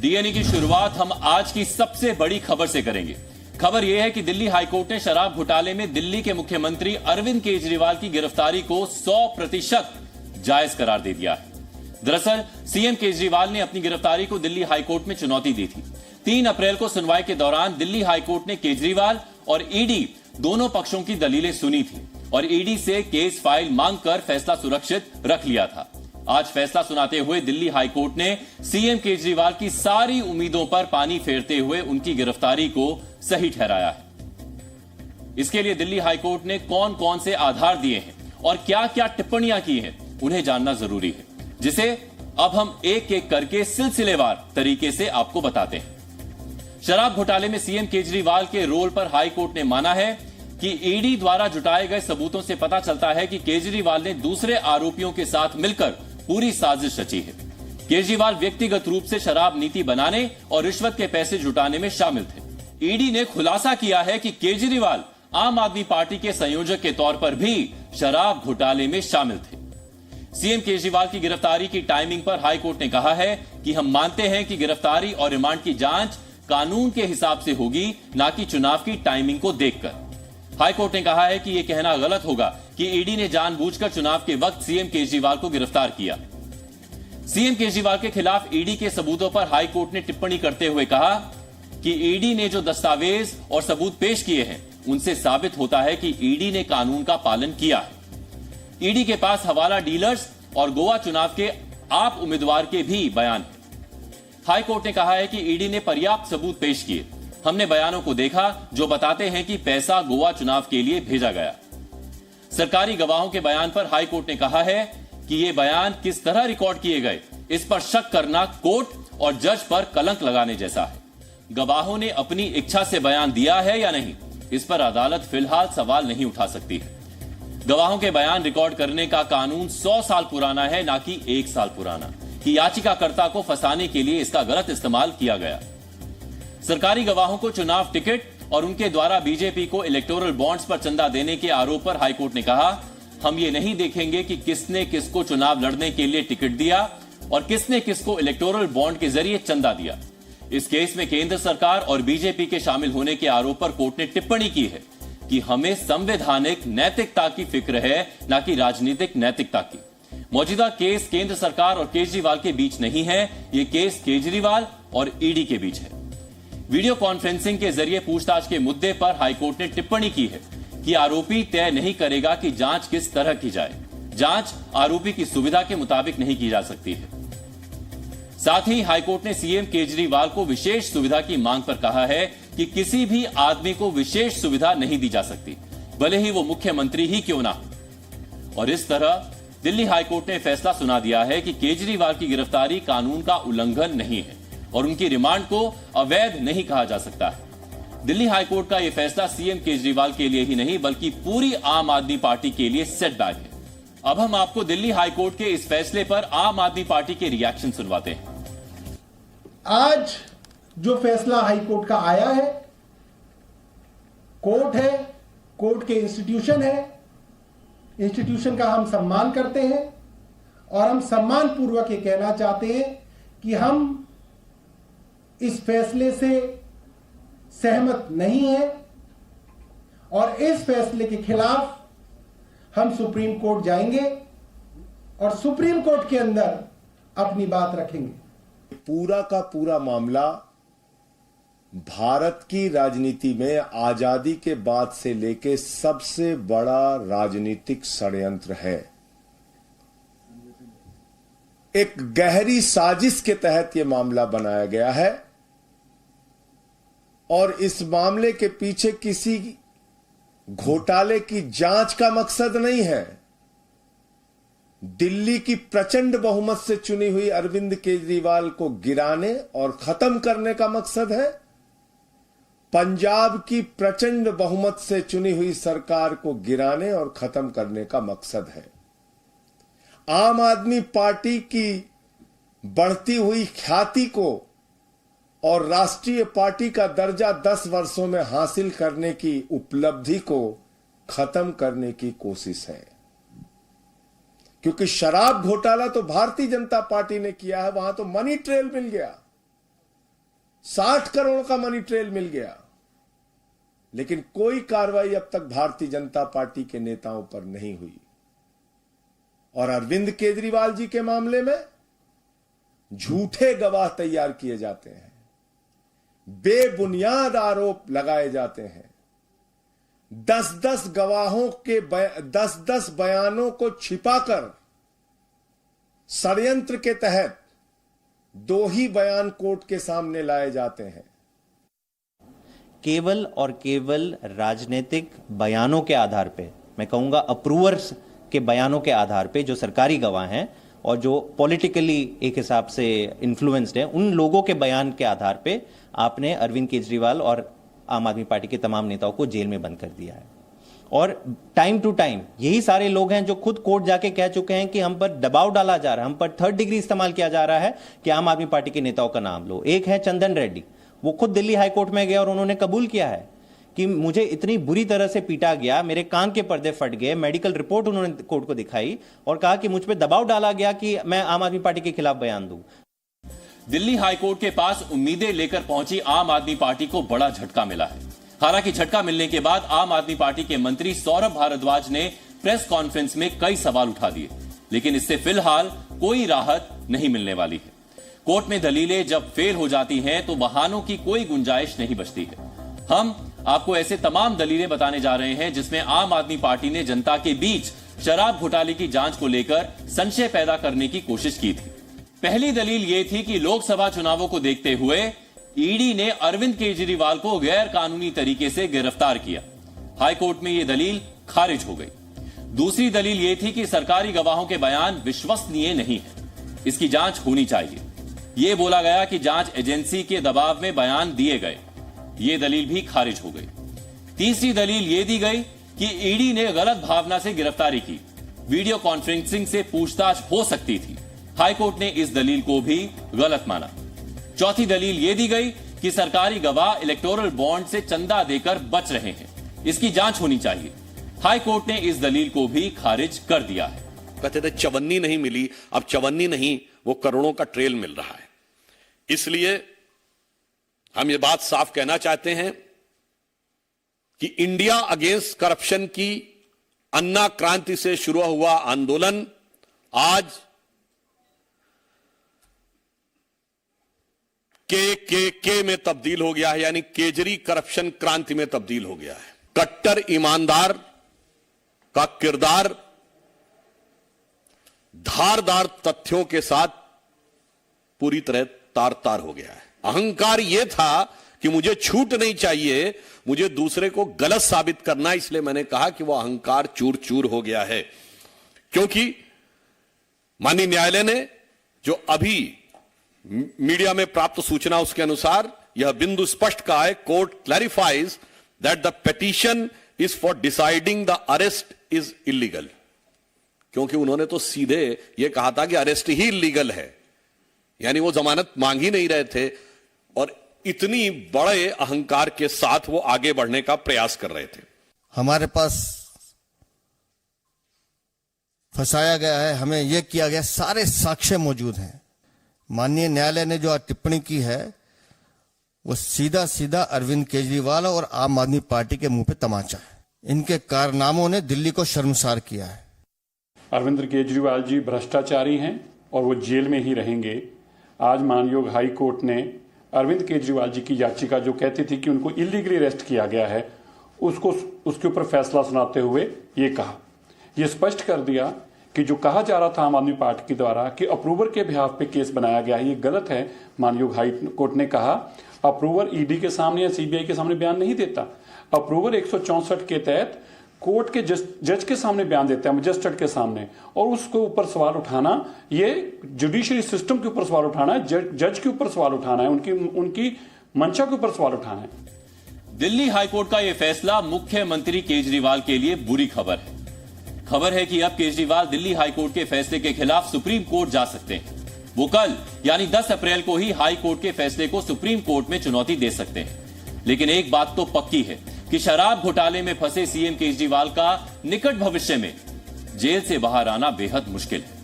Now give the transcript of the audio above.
DNA की शुरुआत हम आज की सबसे बड़ी खबर से करेंगे। खबर यह है कि दिल्ली हाईकोर्ट ने शराब घोटाले में दिल्ली के मुख्यमंत्री अरविंद केजरीवाल की गिरफ्तारी को 100% जायज करार दे दिया है। दरअसल सीएम केजरीवाल ने अपनी गिरफ्तारी को दिल्ली हाईकोर्ट में चुनौती दी थी। 3 अप्रैल को सुनवाई के दौरान दिल्ली हाईकोर्ट ने केजरीवाल और ईडी दोनों पक्षों की दलीलें सुनी थी और ईडी से केस फाइल मांगकर फैसला सुरक्षित रख लिया था। आज फैसला सुनाते हुए दिल्ली हाईकोर्ट ने सीएम केजरीवाल की सारी उम्मीदों पर पानी फेरते हुए उनकी गिरफ्तारी को सही ठहराया है। इसके लिए दिल्ली हाईकोर्ट ने कौन कौन से आधार दिए हैं और क्या क्या टिप्पणियां की हैं, उन्हें जानना जरूरी है, जिसे अब हम एक एक करके सिलसिलेवार तरीके से आपको बताते हैं। शराब घोटाले में सीएम केजरीवाल के रोल पर हाईकोर्ट ने माना है कि ईडी द्वारा जुटाए गए सबूतों से पता चलता है कि केजरीवाल ने दूसरे आरोपियों के साथ मिलकर पूरी साजिश रची है। केजरीवाल व्यक्तिगत रूप से शराब नीति बनाने और रिश्वत के पैसे जुटाने में शामिल थे। ईडी ने खुलासा किया है कि केजरीवाल आम आदमी पार्टी के संयोजक के तौर पर भी शराब घोटाले में शामिल थे। सीएम केजरीवाल की गिरफ्तारी की टाइमिंग पर हाईकोर्ट ने कहा है कि हम मानते हैं कि गिरफ्तारी और रिमांड की जांच कानून के हिसाब से होगी, ना कि चुनाव की टाइमिंग को देखकर। हाईकोर्ट ने कहा है कि यह कहना गलत होगा कि ईडी ने जानबूझकर चुनाव के वक्त सीएम केजरीवाल को गिरफ्तार किया। सीएम केजरीवाल के खिलाफ ईडी के सबूतों पर हाईकोर्ट ने टिप्पणी करते हुए कहा कि ईडी ने जो दस्तावेज और सबूत पेश किए हैं, उनसे साबित होता है कि ईडी ने कानून का पालन किया है। ईडी के पास हवाला डीलर्स और गोवा चुनाव के आप उम्मीदवार के भी बयान हैं। हाईकोर्ट ने कहा है कि ईडी ने पर्याप्त सबूत पेश किए। हमने बयानों को देखा जो बताते हैं कि पैसा गोवा चुनाव के लिए भेजा गया। सरकारी गवाहों के बयान पर हाईकोर्ट ने कहा है कि ये बयान किस तरह रिकॉर्ड किए गए, इस पर शक करना कोर्ट और जज पर कलंक लगाने जैसा है। गवाहों ने अपनी इच्छा से बयान दिया है या नहीं, इस पर अदालत फिलहाल सवाल नहीं उठा सकती है। गवाहों के बयान रिकॉर्ड करने का कानून 100 साल पुराना है, ना कि 1 साल पुराना, कि याचिकाकर्ता को फंसाने के लिए इसका गलत इस्तेमाल किया गया। सरकारी गवाहों को चुनाव टिकट और उनके द्वारा बीजेपी को इलेक्टोरल बॉन्ड्स पर चंदा देने के आरोप पर हाईकोर्ट ने कहा, हम ये नहीं देखेंगे कि किसने किसको चुनाव लड़ने के लिए टिकट दिया और किसने किसको इलेक्टोरल बॉन्ड के जरिए चंदा दिया। इस केस में केंद्र सरकार और बीजेपी के शामिल होने के आरोप पर कोर्ट ने टिप्पणी की है कि हमें संवैधानिक नैतिकता की फिक्र है, न कि राजनीतिक नैतिकता की। मौजूदा केस केंद्र सरकार और केजरीवाल के बीच नहीं है, ये केस केजरीवाल और ईडी के बीच है। वीडियो कॉन्फ्रेंसिंग के जरिए पूछताछ के मुद्दे पर हाईकोर्ट ने टिप्पणी की है कि आरोपी तय नहीं करेगा कि जांच किस तरह की जाए। जांच आरोपी की सुविधा के मुताबिक नहीं की जा सकती है। साथ ही हाईकोर्ट ने सीएम केजरीवाल को विशेष सुविधा की मांग पर कहा है कि किसी भी आदमी को विशेष सुविधा नहीं दी जा सकती, भले ही वो मुख्यमंत्री ही क्यों ना हो। और इस तरह दिल्ली हाईकोर्ट ने फैसला सुना दिया है कि केजरीवाल की गिरफ्तारी कानून का उल्लंघन नहीं है और उनकी रिमांड को अवैध नहीं कहा जा सकता है। दिल्ली हाईकोर्ट का यह फैसला सीएम केजरीवाल के लिए ही नहीं, बल्कि पूरी आम आदमी पार्टी के लिए सेटबैक है। अब हम आपको दिल्ली हाईकोर्ट के इस फैसले पर आम आदमी पार्टी के रिएक्शन सुनवाते हैं। आज जो फैसला हाईकोर्ट का आया है, कोर्ट है, कोर्ट के इंस्टीट्यूशन है, इंस्टीट्यूशन का हम सम्मान करते हैं और हम सम्मान पूर्वक ये कहना चाहते हैं कि हम इस फैसले से सहमत नहीं हैं और इस फैसले के खिलाफ हम सुप्रीम कोर्ट जाएंगे और सुप्रीम कोर्ट के अंदर अपनी बात रखेंगे। पूरा का पूरा मामला भारत की राजनीति में आजादी के बाद से लेके सबसे बड़ा राजनीतिक षड्यंत्र है। एक गहरी साजिश के तहत यह मामला बनाया गया है और इस मामले के पीछे किसी घोटाले की जांच का मकसद नहीं है। दिल्ली की प्रचंड बहुमत से चुनी हुई अरविंद केजरीवाल को गिराने और खत्म करने का मकसद है। पंजाब की प्रचंड बहुमत से चुनी हुई सरकार को गिराने और खत्म करने का मकसद है। आम आदमी पार्टी की बढ़ती हुई ख्याति को और राष्ट्रीय पार्टी का दर्जा 10 वर्षों में हासिल करने की उपलब्धि को खत्म करने की कोशिश है। क्योंकि शराब घोटाला तो भारतीय जनता पार्टी ने किया है, वहां तो मनी ट्रेल मिल गया। 60 करोड़ का मनी ट्रेल मिल गया, लेकिन कोई कार्रवाई अब तक भारतीय जनता पार्टी के नेताओं पर नहीं हुई। और अरविंद केजरीवाल जी के मामले में झूठे गवाह तैयार किए जाते हैं, बेबुनियाद आरोप लगाए जाते हैं, 10-10 गवाहों के 10-10 बयानों को छिपाकर षड्यंत्र के तहत 2 ही बयान कोर्ट के सामने लाए जाते हैं। केवल और केवल राजनीतिक बयानों के आधार पे, मैं कहूंगा अप्रूवर्स के बयानों के आधार पे, जो सरकारी गवाह हैं और जो पॉलिटिकली एक हिसाब से इन्फ्लुएंस्ड हैं, उन लोगों के बयान के आधार पे आपने अरविंद केजरीवाल और आम आदमी पार्टी के तमाम नेताओं को जेल में बंद कर दिया है। और टाइम टू टाइम यही सारे लोग हैं जो खुद कोर्ट जाके कह चुके हैं कि हम पर दबाव डाला जा रहा है, हम पर 3rd डिग्री इस्तेमाल किया जा रहा है कि आम आदमी पार्टी के नेताओं का नाम लो। एक है चंदन रेड्डी, वो खुद दिल्ली हाईकोर्ट में गए और उन्होंने कबूल किया है कि मुझे इतनी बुरी तरह से पीटा गया, मेरे कान के पर्दे फट गए, मेडिकल रिपोर्ट उन्होंने कोर्ट को दिखाई और कहा कि मुझ पर दबाव डाला गया कि मैं आम आदमी पार्टी के खिलाफ बयान दूं। दिल्ली हाईकोर्ट के पास उम्मीदें लेकर पहुंची आम आदमी पार्टी को बड़ा झटका मिला है। हालांकि झटका मिलने के बाद आम आदमी पार्टी के मंत्री सौरभ भारद्वाज ने प्रेस कॉन्फ्रेंस में कई सवाल उठा दिए, लेकिन इससे फिलहाल कोई राहत नहीं मिलने वाली है। कोर्ट में दलीलें जब फेल हो जाती हैं तो बहानों की कोई गुंजाइश नहीं बचती है। हम आपको ऐसे तमाम दलीलें बताने जा रहे हैं जिसमें आम आदमी पार्टी ने जनता के बीच शराब घोटाले की जांच को लेकर संशय पैदा करने की कोशिश की थी। पहली दलील यह थी कि लोकसभा चुनावों को देखते हुए ईडी ने अरविंद केजरीवाल को गैर कानूनी तरीके से गिरफ्तार किया। हाईकोर्ट में यह दलील खारिज हो गई। दूसरी दलील यह थी कि सरकारी गवाहों के बयान विश्वसनीय नहीं है, इसकी जांच होनी चाहिए। यह बोला गया कि जांच एजेंसी के दबाव में बयान दिए गए, यह दलील भी खारिज हो गई। तीसरी दलील यह दी गई कि ईडी ने गलत भावना से गिरफ्तारी की, वीडियो कॉन्फ्रेंसिंग से पूछताछ हो सकती थी। हाईकोर्ट ने इस दलील को भी गलत माना। चौथी दलील यह दी गई कि सरकारी गवाह इलेक्टोरल बॉन्ड से चंदा देकर बच रहे हैं, इसकी जांच होनी चाहिए। हाईकोर्ट ने इस दलील को भी खारिज कर दिया है। कहते थे चवन्नी नहीं मिली, अब चवन्नी नहीं, वो करोड़ों का ट्रेल मिल रहा है। इसलिए हम ये बात साफ कहना चाहते हैं कि इंडिया अगेंस्ट करप्शन की अन्ना क्रांति से शुरू हुआ आंदोलन आज के में तब्दील हो गया है, यानी केजरी करप्शन क्रांति में तब्दील हो गया है। कट्टर ईमानदार का किरदार धारदार तथ्यों के साथ पूरी तरह तार तार हो गया है। अहंकार यह था कि मुझे छूट नहीं चाहिए, मुझे दूसरे को गलत साबित करना, इसलिए मैंने कहा कि वह अहंकार चूर चूर हो गया है। क्योंकि माननीय न्यायालय ने जो अभी मीडिया में प्राप्त सूचना उसके अनुसार यह बिंदु स्पष्ट कहा है, court clarifies that the petition is for deciding the arrest is illegal. क्योंकि उन्होंने तो सीधे यह कहा था कि अरेस्ट ही इलीगल है, यानी वो जमानत मांग ही नहीं रहे थे और इतनी बड़े अहंकार के साथ वो आगे बढ़ने का प्रयास कर रहे थे। हमारे पास फंसाया गया है, हमें यह किया गया, सारे साक्ष्य मौजूद हैं। माननीय न्यायालय ने जो टिप्पणी की है वो सीधा सीधा अरविंद केजरीवाल और आम आदमी पार्टी के मुंह पे तमाचा है। इनके कारनामों ने दिल्ली को शर्मसार किया है। अरविंद केजरीवाल जी भ्रष्टाचारी हैं और वो जेल में ही रहेंगे। आज मानयोग हाई कोर्ट ने अरविंद केजरीवाल जी की याचिका जो कहती थी कि उनको इलीगली अरेस्ट किया गया है, उसके ऊपर फैसला सुनाते हुए ये कहा, ये स्पष्ट कर दिया कि जो कहा जा रहा था आम आदमी पार्टी के द्वारा कि अप्रूवर के बिहाफ पे केस बनाया गया है, ये गलत है। मानयोग हाई कोर्ट ने कहा अप्रूवर ईडी के सामने या सीबीआई के सामने बयान नहीं देता। अप्रूवर 164 के तहत कोर्ट के जज के सामने बयान देता है, मजिस्ट्रेट के सामने, और उसके ऊपर सवाल उठाना, ये जुडिशरी सिस्टम के ऊपर सवाल उठाना है, जज के ऊपर सवाल उठाना है, उनकी मंशा के ऊपर सवाल उठाना है। दिल्ली हाईकोर्ट का यह फैसला मुख्यमंत्री केजरीवाल के लिए बुरी खबर है। खबर है कि अब केजरीवाल दिल्ली हाईकोर्ट के फैसले के खिलाफ सुप्रीम कोर्ट जा सकते हैं। वो कल यानी 10 अप्रैल को ही हाईकोर्ट के फैसले को सुप्रीम कोर्ट में चुनौती दे सकते हैं। लेकिन एक बात तो पक्की है कि शराब घोटाले में फंसे सीएम केजरीवाल का निकट भविष्य में जेल से बाहर आना बेहद मुश्किल है।